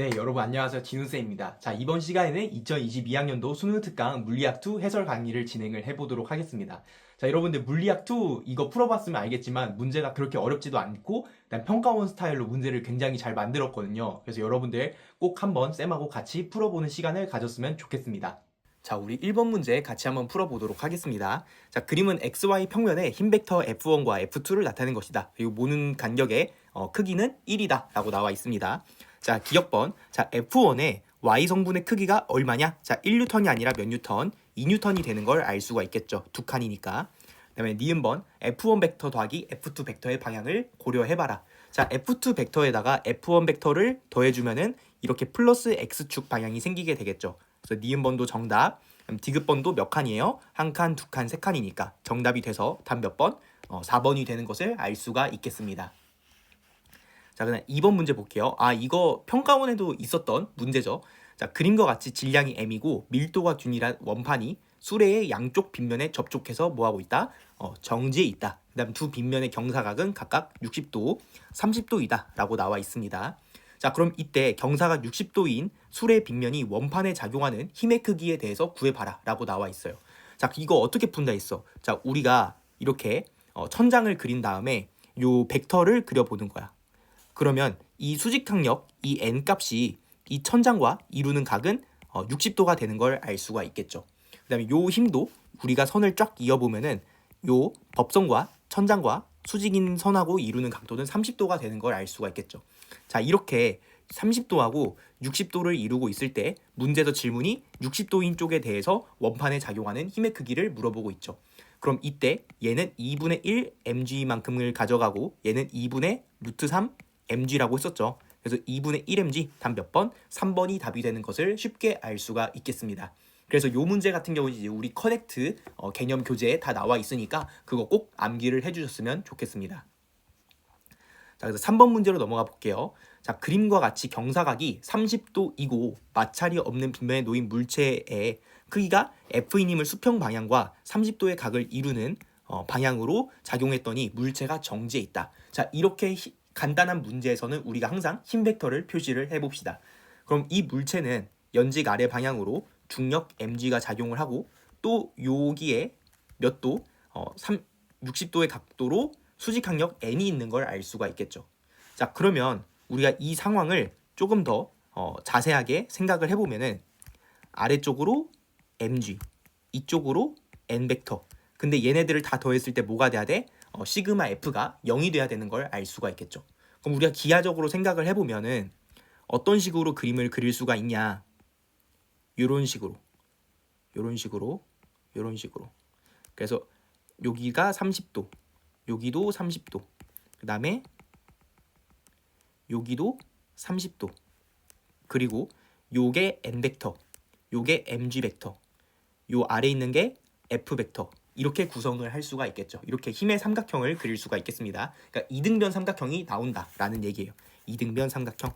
네, 여러분 안녕하세요. 진우쌤입니다. 자, 이번 시간에는 2022학년도 수능 특강 물리학2 해설 강의를 진행을 해보도록 하겠습니다. 자, 여러분들 물리학2 이거 풀어봤으면 알겠지만 문제가 그렇게 어렵지도 않고 일단 평가원 스타일로 문제를 굉장히 잘 만들었거든요. 그래서 여러분들 꼭 한번 쌤하고 같이 풀어보는 시간을 가졌으면 좋겠습니다. 자, 우리 1번 문제 같이 한번 풀어보도록 하겠습니다. 자, 그림은 XY 평면에 흰 벡터 F1과 F2를 나타낸 것이다. 그리고 모는 간격의 크기는 1이다 라고 나와 있습니다. 자, 기억번. 자, F1의 Y 성분의 크기가 얼마냐? 자, 1뉴턴이 아니라 몇 뉴턴? 2뉴턴이 되는 걸 알 수가 있겠죠. 두 칸이니까. 그 다음에 니은번. F1 벡터 더하기 F2 벡터의 방향을 고려해봐라. 자, F2 벡터에다가 F1 벡터를 더해주면은 이렇게 플러스 X축 방향이 생기게 되겠죠. 그래서 니은번도 정답. 디귿번도 몇 칸이에요? 한 칸, 두 칸, 세 칸이니까 정답이 돼서 답 몇 번? 4번이 되는 것을 알 수가 있겠습니다. 자, 그다음 2번 문제 볼게요. 이거 평가원에도 있었던 문제죠. 자, 그림과 같이 질량이 m이고 밀도가 균일한 원판이 수레의 양쪽 빗면에 접촉해서 뭐하고 있다? 정지해 있다. 그 다음 두 빗면의 경사각은 각각 60도, 30도이다 라고 나와 있습니다. 자, 그럼 이때 경사각 60도인 수레 빗면이 원판에 작용하는 힘의 크기에 대해서 구해봐라 라고 나와 있어요. 자, 이거 어떻게 푼다 했어? 자, 우리가 이렇게 천장을 그린 다음에 요 벡터를 그려보는 거야. 그러면 이 수직항력, 이 n 값이 이 천장과 이루는 각은 60도가 되는 걸 알 수가 있겠죠. 그 다음에 요 힘도 우리가 선을 쫙 이어보면은 요 법선과 천장과 수직인 선하고 이루는 각도는 30도가 되는 걸 알 수가 있겠죠. 자, 이렇게 30도하고 60도를 이루고 있을 때 문제에서 질문이 60도인 쪽에 대해서 원판에 작용하는 힘의 크기를 물어보고 있죠. 그럼 이때 얘는 2분의 1 mg만큼을 가져가고 얘는 2분의 루트 3 mg라고 했었죠. 그래서 2분의 1mg 답 몇 번? 3번이 답이 되는 것을 쉽게 알 수가 있겠습니다. 그래서 이 문제 같은 경우는 이제 우리 커넥트 개념 교재에 다 나와 있으니까 그거 꼭 암기를 해주셨으면 좋겠습니다. 자, 그래서 3번 문제로 넘어가 볼게요. 자, 그림과 같이 경사각이 30도이고 마찰이 없는 빗면에 놓인 물체의 크기가 F인임을 수평 방향과 30도의 각을 이루는 방향으로 작용했더니 물체가 정지해 있다. 자, 이렇게 간단한 문제에서는 우리가 항상 힘 벡터를 표시를 해봅시다. 그럼 이 물체는 연직 아래 방향으로 중력 mg가 작용을 하고 또 여기에 몇 도? 60도의 각도로 수직항력 n이 있는 걸 알 수가 있겠죠. 자, 그러면 우리가 이 상황을 조금 더 자세하게 생각을 해보면은 아래쪽으로 mg, 이쪽으로 n 벡터. 근데 얘네들을 다 더했을 때 뭐가 돼야 돼? 시그마 f가 0이 돼야 되는 걸 알 수가 있겠죠. 그럼 우리가 기하적으로 생각을 해보면은 어떤 식으로 그림을 그릴 수가 있냐? 요런 식으로. 그래서 여기가 30도, 여기도 30도, 그 다음에 여기도 30도, 그리고 요게 n 벡터, 요게 mg 벡터, 요 아래 있는 게 f 벡터. 이렇게 구성을 할 수가 있겠죠. 이렇게 힘의 삼각형을 그릴 수가 있겠습니다. 그러니까 이등변 삼각형이 나온다라는 얘기예요. 이등변 삼각형.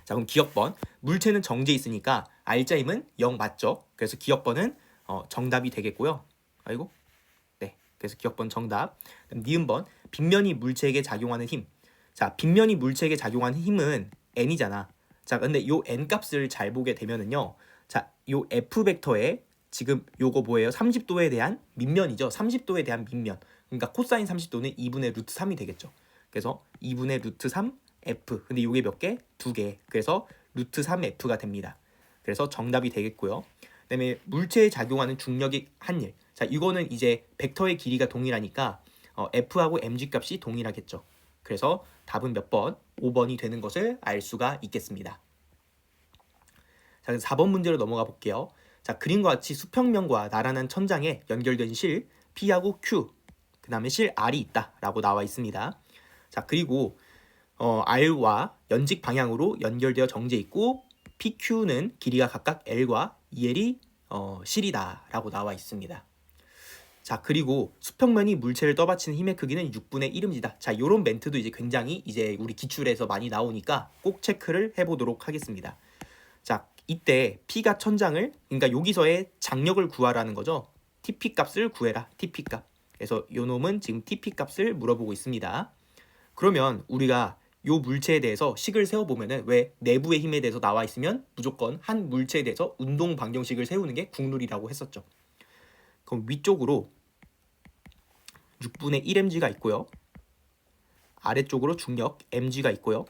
자, 그럼 기억번. 물체는 정지해 있으니까 R자임은 0 맞죠? 그래서 기억번은 정답이 되겠고요. 네. 그래서 기억번 정답. 그럼 니은번. 빗면이 물체에게 작용하는 힘. 자, 빗면이 물체에게 작용하는 힘은 n이잖아. 자, 근데 요 n 값을 잘 보게 되면은요. 자, 요 f 벡터에 지금 요거 뭐예요? 30도에 대한 밑면이죠. 30도에 대한 밑면. 그러니까 코사인 30도는 2분의 루트 3이 되겠죠. 그래서 2분의 루트 3 f. 근데 요게 몇 개? 2개. 그래서 루트 3f가 됩니다. 그래서 정답이 되겠고요. 그다음에 물체에 작용하는 중력이 한 일. 자, 이거는 이제 벡터의 길이가 동일하니까 f하고 mg 값이 동일하겠죠. 그래서 답은 몇 번? 5번이 되는 것을 알 수가 있겠습니다. 자, 4번 문제로 넘어가 볼게요. 자, 그림과 같이 수평면과 나란한 천장에 연결된 실 P하고 Q, 그 다음에 실 R이 있다라고 나와 있습니다. 자, 그리고 R과 연직 방향으로 연결되어 정지해 있고 PQ는 길이가 각각 L과 EL이 실이다라고 나와 있습니다. 자, 그리고 수평면이 물체를 떠받치는 힘의 크기는 6분의 1mg다. 자, 요런 멘트도 이제 굉장히 이제 우리 기출에서 많이 나오니까 꼭 체크를 해보도록 하겠습니다. 자, 이때 P가 천장을, 그러니까 여기서의 장력을 구하라는 거죠. TP 값을 구해라. TP 값. 그래서 요 놈은 지금 TP 값을 물어보고 있습니다. 그러면 우리가 요 물체에 대해서 식을 세워보면은 왜 내부의 힘에 대해서 나와 있으면 무조건 한 물체에 대해서 운동 방정식을 세우는 게 국룰이라고 했었죠. 그럼 위쪽으로 6분의 1mg가 있고요. 아래쪽으로 중력 mg가 있고요.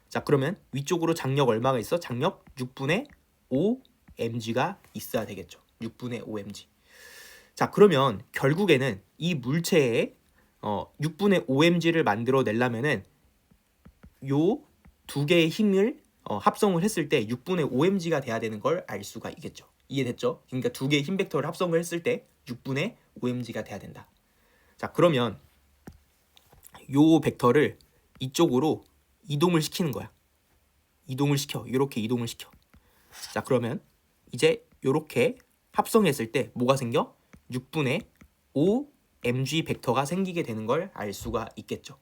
자, 그러면 위쪽으로 장력 얼마가 있어? 장력 6분의 5mg가 있어야 되겠죠. 6분의 5mg. 자, 그러면 결국에는 이 물체에 6분의 5mg를 만들어 내려면은 요 두 개의 힘을 합성을 했을 때 6분의 5mg가 돼야 되는 걸 알 수가 있겠죠. 이해됐죠? 그러니까 두 개의 힘 벡터를 합성을 했을 때 6분의 5mg가 돼야 된다. 자, 그러면 요 벡터를 이쪽으로 이동을 시키는 거야. 이동을 시켜. 이렇게 이동을 시켜. 자, 그러면 이제 이렇게 합성했을 때 뭐가 생겨? 6분의 5mg 벡터가 생기게 되는 걸 알 수가 있겠죠.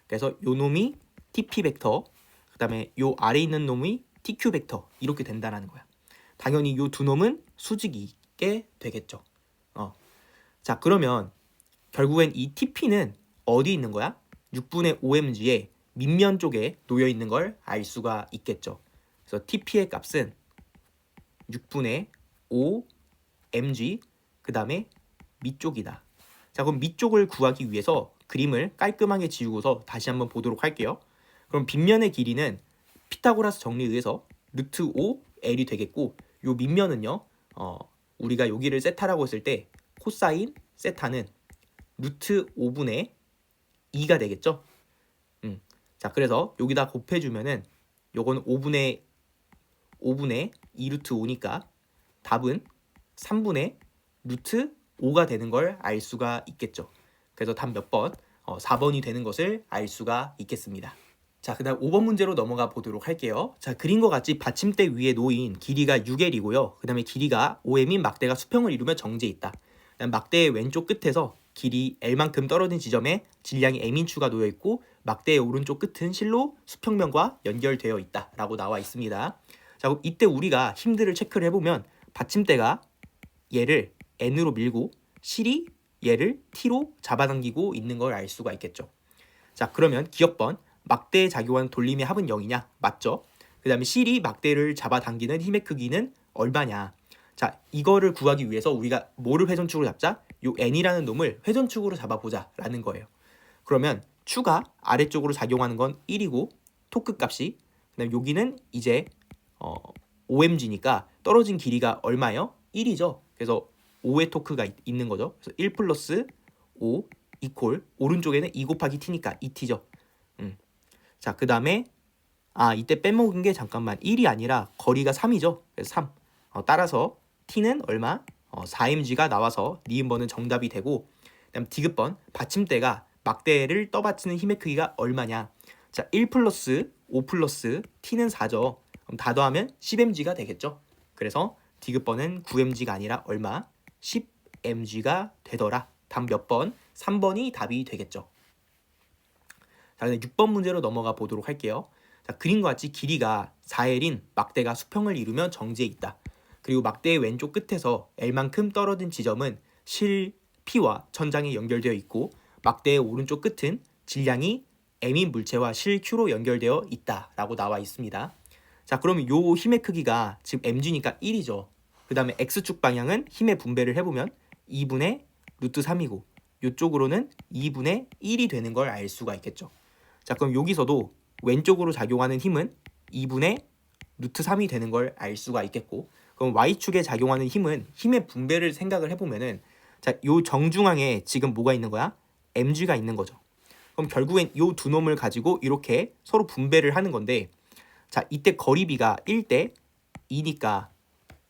그래서 요 놈이 TP 벡터, 그 다음에 요 아래 있는 놈이 TQ 벡터 이렇게 된다는 거야. 당연히 요 두 놈은 수직이 있게 되겠죠. 자, 그러면 결국엔 이 TP는 어디 있는 거야? 6분의 5mg의 밑면 쪽에 놓여 있는 걸 알 수가 있겠죠. 그래서 TP의 값은 6분의 5mg 그 다음에 밑쪽이다. 자, 그럼 밑쪽을 구하기 위해서 그림을 깔끔하게 지우고서 다시 한번 보도록 할게요. 그럼 빗면의 길이는 피타고라스 정리에 의해서 루트 5L이 되겠고, 요 밑면은요, 우리가 여기를 세타라고 했을 때 코사인 세타는 루트 5분의 2가 되겠죠. 자, 그래서 여기다 곱해주면은 요건 5분의 2 루트 5니까 답은 3분의 루트 5가 되는 걸 알 수가 있겠죠. 그래서 답 몇 번? 4번이 되는 것을 알 수가 있겠습니다. 자, 그 다음 5번 문제로 넘어가 보도록 할게요. 자, 그림과 같이 받침대 위에 놓인 길이가 6L이고요. 그 다음에 길이가 5M인 막대가 수평을 이루며 정지해 있다. 그다음 막대의 왼쪽 끝에서 길이 L만큼 떨어진 지점에 질량이 M인 추가 놓여 있고, 막대의 오른쪽 끝은 실로 수평면과 연결되어 있다 라고 나와 있습니다. 자, 그럼 이때 우리가 힘들을 체크를 해보면 받침대가 얘를 N으로 밀고 실이 얘를 T로 잡아당기고 있는 걸 알 수가 있겠죠. 자, 그러면 기억번 막대에 작용하는 돌림의 합은 0이냐? 맞죠? 그 다음에 실이 막대를 잡아당기는 힘의 크기는 얼마냐? 자, 이거를 구하기 위해서 우리가 뭐를 회전축으로 잡자? 요 N이라는 놈을 회전축으로 잡아보자 라는 거예요. 그러면 추가 아래쪽으로 작용하는 건 1이고 토크 값이, 그다음 여기는 이제 OMG니까 떨어진 길이가 얼마예요? 1이죠. 그래서 5의 토크가 있는 거죠. 그래서 1 플러스 5 이퀄 오른쪽에는 2 곱하기 t니까 2t죠. 자, 그 다음에 이때 빼먹은 게 잠깐만 1이 아니라 거리가 3이죠. 그래서 3. 따라서 t는 얼마? 4mg가 나와서 니은번은 정답이 되고, 그 다음 디귿번 받침대가 막대를 떠받치는 힘의 크기가 얼마냐? 자, 1 플러스 5 플러스 t는 4죠. 그럼 다 더하면 10mg가 되겠죠. 그래서 디귿번은 9mg가 아니라 얼마? 10mg가 되더라. 답 몇 번? 3번이 답이 되겠죠. 자, 6번 문제로 넘어가 보도록 할게요. 자, 그림과 같이 길이가 4L인 막대가 수평을 이루며 정지해 있다. 그리고 막대의 왼쪽 끝에서 L만큼 떨어진 지점은 실 P와 천장에 연결되어 있고, 막대의 오른쪽 끝은 질량이 M인 물체와 실 Q로 연결되어 있다 라고 나와 있습니다. 자, 그러면 요 힘의 크기가 지금 mg니까 1이죠. 그 다음에 x축 방향은 힘의 분배를 해보면 2분의 루트 3이고 이쪽으로는 2분의 1이 되는 걸 알 수가 있겠죠. 자, 그럼 여기서도 왼쪽으로 작용하는 힘은 2분의 루트 3이 되는 걸 알 수가 있겠고, 그럼 y축에 작용하는 힘은 힘의 분배를 생각을 해보면은, 자, 요 정중앙에 지금 뭐가 있는 거야? mg가 있는 거죠. 그럼 결국엔 요 두 놈을 가지고 이렇게 서로 분배를 하는 건데, 자, 이때 거리비가 1대 2니까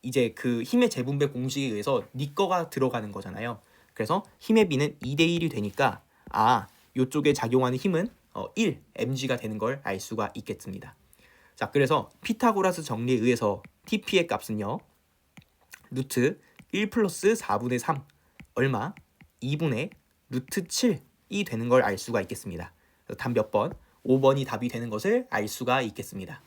이제 그 힘의 재분배 공식에 의해서 니 거가 들어가는 거잖아요. 그래서 힘의 비는 2대 1이 되니까 요쪽에 작용하는 힘은 1 mg가 되는 걸 알 수가 있겠습니다. 자, 그래서 피타고라스 정리에 의해서 TP의 값은요, 루트 1 플러스 4분의 3 얼마? 2분의 루트 7이 되는 걸 알 수가 있겠습니다. 답 몇 번? 5번이 답이 되는 것을 알 수가 있겠습니다.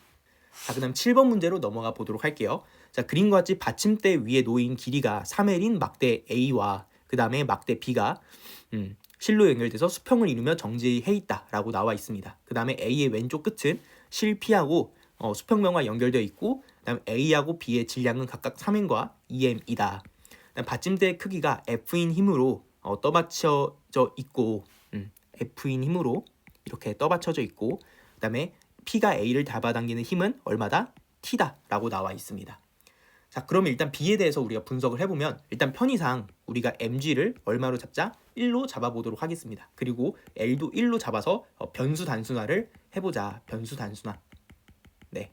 자, 그 다음 7번 문제로 넘어가 보도록 할게요. 자, 그림과 같이 받침대 위에 놓인 길이가 3L인 막대 A와 그 다음에 막대 B가 실로 연결돼서 수평을 이루며 정지해 있다라고 나와 있습니다. 그 다음에 A의 왼쪽 끝은 실 P하고 수평면과 연결되어 있고, 그 다음에 A하고 B의 질량은 각각 3m과 2m이다. 받침대의 크기가 F인 힘으로 떠받쳐져 있고, F인 힘으로 이렇게 떠받쳐져 있고, 그 다음에 P가 A를 잡아당기는 힘은 얼마다? T다 라고 나와 있습니다. 자, 그러면 일단 B에 대해서 우리가 분석을 해보면, 일단 편의상 우리가 mg를 얼마로 잡자? 1로 잡아보도록 하겠습니다. 그리고 L도 1로 잡아서 변수 단순화를 해보자. 변수 단순화. 네.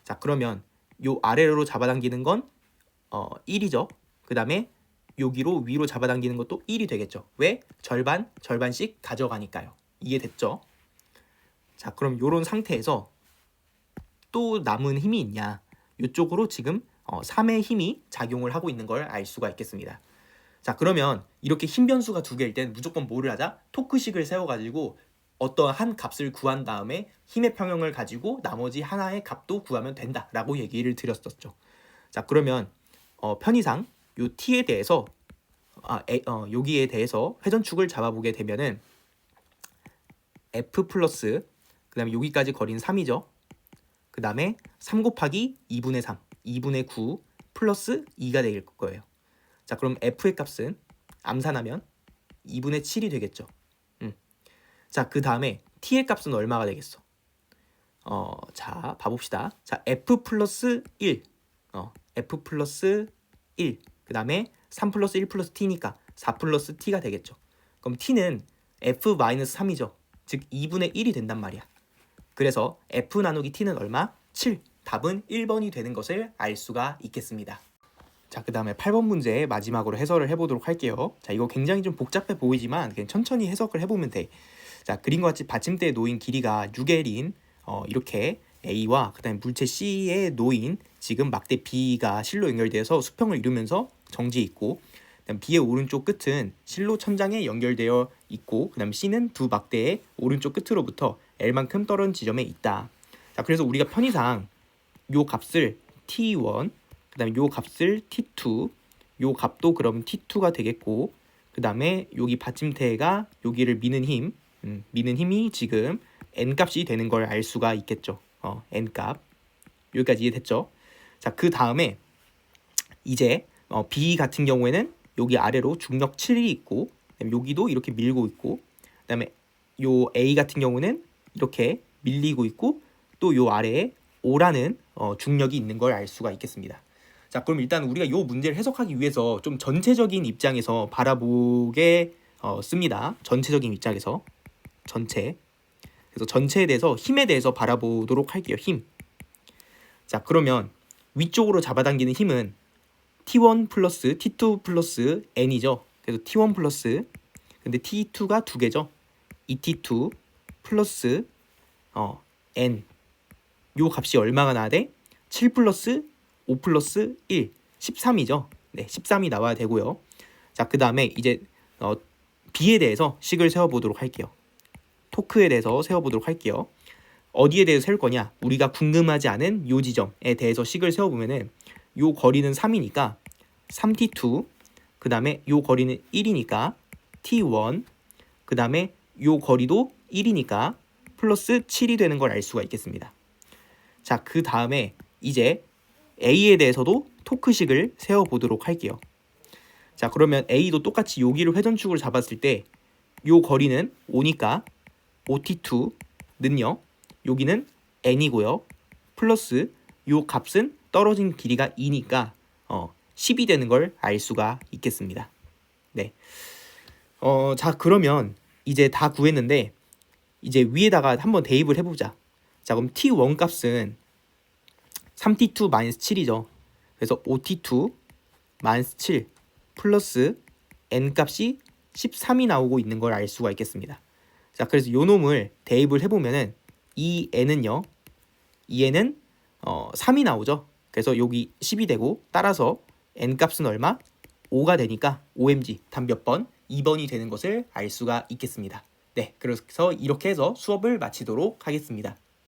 자, 그러면 요 아래로 잡아당기는 건 1이죠. 그 다음에 여기로 위로 잡아당기는 것도 1이 되겠죠. 왜? 절반씩 가져가니까요. 이해됐죠? 자, 그럼 요런 상태에서 또 남은 힘이 있냐? 이쪽으로 지금 3의 힘이 작용을 하고 있는 걸 알 수가 있겠습니다. 자, 그러면 이렇게 힘 변수가 두 개일 땐 무조건 뭐를 하자? 토크식을 세워가지고 어떤 한 값을 구한 다음에 힘의 평형을 가지고 나머지 하나의 값도 구하면 된다라고 얘기를 드렸었죠. 자, 그러면 편의상 요 t에 대해서 여기에 대해서 회전축을 잡아보게 되면은 f 플러스 그 다음에 여기까지 거리는 3이죠. 그 다음에 3 곱하기 2분의 3, 2분의 9 플러스 2가 될 거예요. 자, 그럼 f의 값은 암산하면 2분의 7이 되겠죠. 자, 그 다음에 t의 값은 얼마가 되겠어? 자, 봐봅시다. 자, f 플러스 1, f 플러스 1, 그 다음에 3 플러스 1 플러스 t니까 4 플러스 t가 되겠죠. 그럼 t는 f 마이너스 3이죠. 즉 2분의 1이 된단 말이야. 그래서 f 나누기 t는 얼마? 7. 답은 1번이 되는 것을 알 수가 있겠습니다. 자, 그 다음에 8번 문제 마지막으로 해설을 해보도록 할게요. 자, 이거 굉장히 좀 복잡해 보이지만 그냥 천천히 해석을 해보면 돼. 자, 그림과 같이 받침대에 놓인 길이가 6L인 이렇게 A와 그 다음에 물체 C에 놓인 지금 막대 B가 실로 연결되어서 수평을 이루면서 정지해 있고, 그다음 B의 오른쪽 끝은 실로 천장에 연결되어 있고, 그다음 C는 두 막대의 오른쪽 끝으로부터 L만큼 떨어진 지점에 있다. 자, 그래서 우리가 편의상 요 값을 T1, 그다음에 요 값을 T2, 요 값도 그럼 T2가 되겠고, 그다음에 여기 받침대가 여기를 미는 힘이 지금 n 값이 되는 걸 알 수가 있겠죠. n 값. 여기까지 이해됐죠? 자, 그 다음에 이제 B 같은 경우에는 여기 아래로 중력 7이 있고, 그다음에 여기도 이렇게 밀고 있고, 그다음에 요 A 같은 경우는 이렇게 밀리고 있고, 또 요 아래에 O라는 중력이 있는 걸 알 수가 있겠습니다. 자, 그럼 일단 우리가 요 문제를 해석하기 위해서 좀 전체적인 입장에서 바라보게 씁니다. 전체적인 입장에서 그래서 전체에 대해서 힘에 대해서 바라보도록 할게요. 힘. 자, 그러면 위쪽으로 잡아당기는 힘은 T1 플러스 T2 플러스 N이죠. 그래서 T1 플러스, 근데 T2가 두 개죠. 2T2 플러스 N. 요 값이 얼마가 나와야 돼? 7 플러스 5 플러스 1, 13이죠. 네, 13이 나와야 되고요. 자, 그 다음에 이제 B에 대해서 식을 세워보도록 할게요. 토크에 대해서 세워보도록 할게요. 어디에 대해서 세울 거냐? 우리가 궁금하지 않은 요 지점에 대해서 식을 세워보면은 요 거리는 3이니까 3t2, 그 다음에 요 거리는 1이니까 t1, 그 다음에 요 거리도 1이니까 플러스 7이 되는 걸 알 수가 있겠습니다. 자, 그 다음에 이제 A에 대해서도 토크식을 세워보도록 할게요. 자, 그러면 A도 똑같이 여기를 회전축으로 잡았을 때 요 거리는 5니까 5t2는요, 여기는 n이고요. 플러스 요 값은 떨어진 길이가 2니까 10이 되는 걸 알 수가 있겠습니다. 네. 자, 그러면 이제 다 구했는데 이제 위에다가 한번 대입을 해보자. 자, 그럼 t1 값은 3t2-7이죠. 그래서 5t2-7 플러스 n 값이 13이 나오고 있는 걸 알 수가 있겠습니다. 자, 그래서 요 놈을 대입을 해보면은 이 n은요, 이 n은 3이 나오죠. 그래서 여기 10이 되고, 따라서 n 값은 얼마? 5가 되니까 OMG 답 몇 번? 2번이 되는 것을 알 수가 있겠습니다. 네, 그래서 이렇게 해서 수업을 마치도록 하겠습니다.